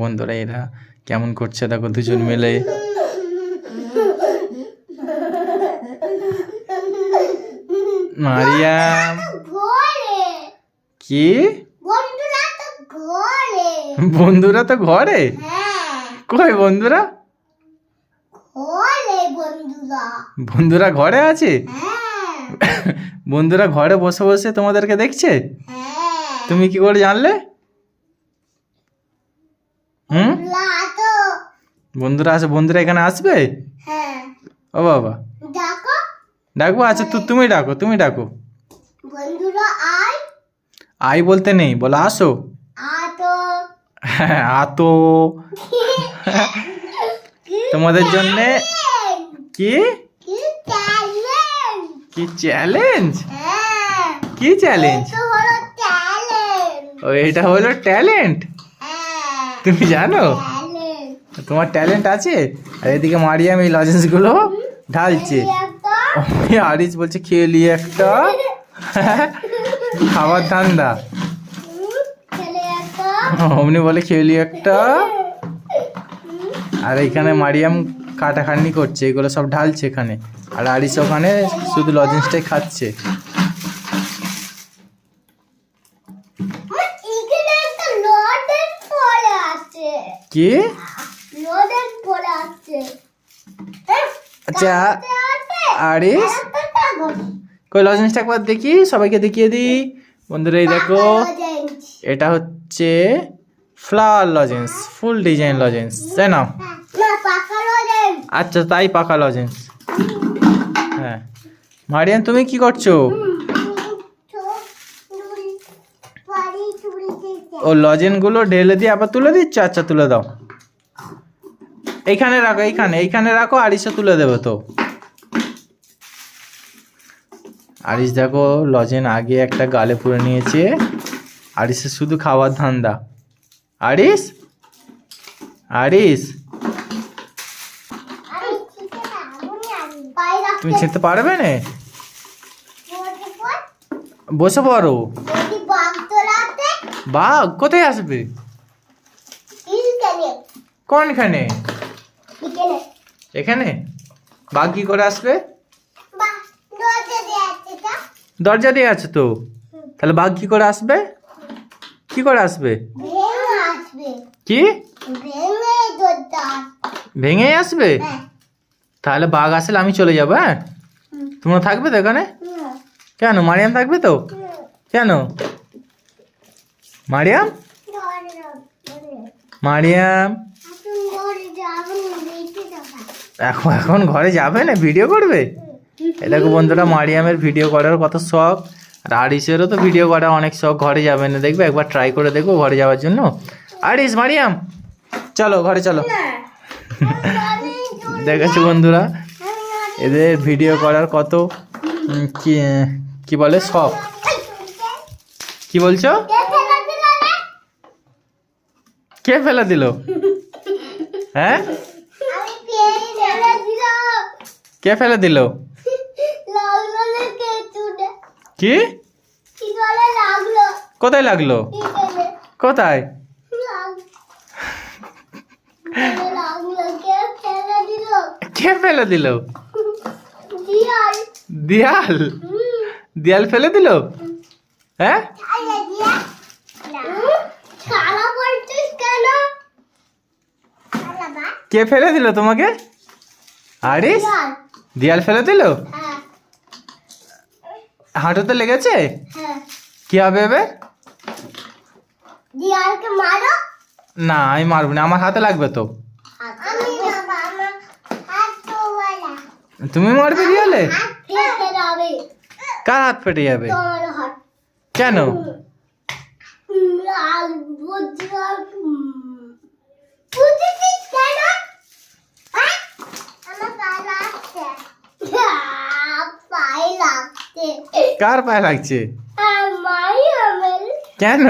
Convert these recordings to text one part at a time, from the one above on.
বন্ধুরা এরা কেমন করছে, দেখো দুজন মিলে। মারিয়াম কি বন্ধুরা তো ঘরে? কই বন্ধুরা? বন্ধুরা ঘরে আছে? বন্ধুরা ঘরে বসে বসে তোমাদেরকে দেখছে? তুমি কি করে জানলে? বন্ধুরা আছে, বন্ধুরা এখানে আসবে? ও বাবা, ডাকবো? আচ্ছা তুমি ডাকো, তুমি ডাকো। বন্ধুরা আয়। আই বলতে নেই, বলো আসো। হ্যাঁ আতো। তোমাদের জন্য কি কি চ্যালেঞ্জ? কি চ্যালেঞ্জ? ও এটা হলো ট্যালেন্ট? তুমি জানো তোমার ট্যালেন্ট আছে? আর এদিকে মারিয়াম এই লজেন্স গুলো ঢালছে। আরিস বলছে খেলি একটা খাবার ধান্দা। অমনি বলে খেলি একটা। আর এখানে মারিয়াম কাটাখাটনি করছে, এগুলো সব ঢালছে এখানে। আর আরিস ওখানে শুধু লজেন্সটাই খাচ্ছে। কি? আচ্ছা আরিস কই লজেন্সটা একবার দেখি, সবাইকে দেখিয়ে দিই। বন্ধুরা এই দেখো, এটা হচ্ছে ফ্লাওয়ার লজেন্স, ফুল ডিজাইন লজেন্স, তাই না? আচ্ছা তাই, পাকা লজেন্স। হ্যাঁ মারিয়াম তুমি কি করছো? ও লজেন্স গুলো ঢেলে দিয়ে আবার তুলে দিচ্ছ? আচ্ছা তুলে দাও, এইখানে রাখো, এইখানে রাখো, আরিসও তুলে দেবে তো। আরিস দেখো লজেন আগে একটা গালে পুরে নিয়েছে। আরিসের শুধু খাওয়ার ধান্দা। আরিস আরিস তুমি ছিঁড়তে পারবে না? বসে পড়ো। বাঘ কোথায় আসবে? কোনখানে? এখানে? বাঘ কি করে আসবে? দরজা দিয়ে আছে তো, তাহলে বাঘ কি করে আসবে? কি করে আসবে? কি ভেঙে আসবে? তাহলে বাঘ আসলে আমি চলে যাবো। হ্যাঁ তোমরা থাকবে তো এখানে? কেন? মারিয়াম থাকবে তো? কেন? মারিয়াম মারিয়াম এখন ঘরে যাবে না, ভিডিও করবে? দেখো বন্ধুরা মারিয়ামের ভিডিও করার কত শখ, আর আরিসেরও তো ভিডিও করা অনেক শখ। ঘরে যাবে না, দেখবে একবার ট্রাই করে দেখবো ঘরে যাওয়ার জন্য। আরিস মারিয়াম চলো ঘরে চলো। দেখেছো বন্ধুরা এদের ভিডিও করার কত কি বলে শখ। কি বলছো? কে ফেলে দিল? হ্যাঁ কে ফেলে দিল? কি কোথায় লাগলো? কোথায়? কে ফেলে দিল? দিয়াল? দিয়াল ফেলে দিল? হ্যাঁ কে ফেলে দিল তোমাকে? আরিস দিয়াল ফেলে দিল? হাঁটুতে লেগেছে? কি হবে এবার? না আমি মারবো না, আমার হাতে লাগবে তো। তুমি মারবে দিয়ালে? কার হাত ফেটে যাবে? কেন? কার পায়ে লাগছে? কেন?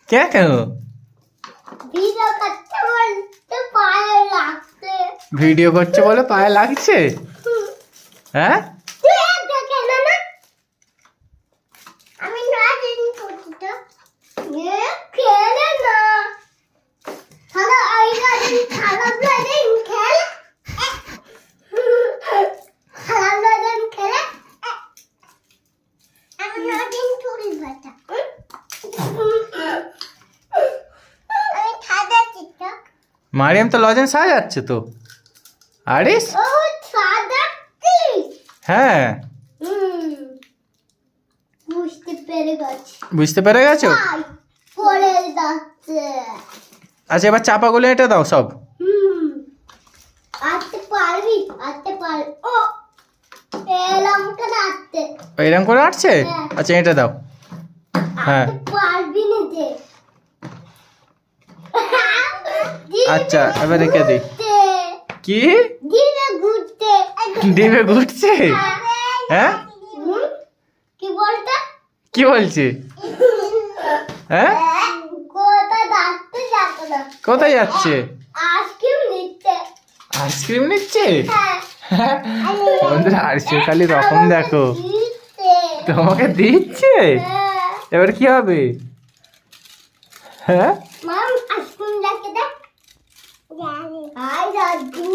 কেন? ভিডিও করছে বলে পায়ে লাগছে? হ্যাঁ মারিয়াম তো লজেন্স সাজাচ্ছে তো। আরিস ও সাদাতি হ্যাঁ বুঝতে পেরে গেছি বুঝতে পেরে গেছো। তাই পড়ে যাচ্ছে আচ্ছা এবার চাপাগুলো এটা দাও সব। আটতে পারবি ও এলাম কেন আটতে এরকম করে আটছে। হ্যাঁ। আচ্ছা এটা দাও। হ্যাঁ আটতে পারবি না যে আচ্ছা এবার রেখে দিই। কি দিনে ঘুরতে ডিমে ঘুরছে? হ্যাঁ হুম? কি বলতে কি বলছে? হ্যাঁ কোথায় ডাকতে যাবো না কোথায় যাচ্ছে? আইসক্রিম নিতে আইসক্রিম নিচ্ছে। হ্যাঁ বন্ধুরা আরিসের খালি রকম দেখো। দিতে তোমাকে দিচ্ছে। হ্যাঁ এবার কি হবে? হ্যাঁ মাম আইসক্রিম ডাকে দে আই দাদু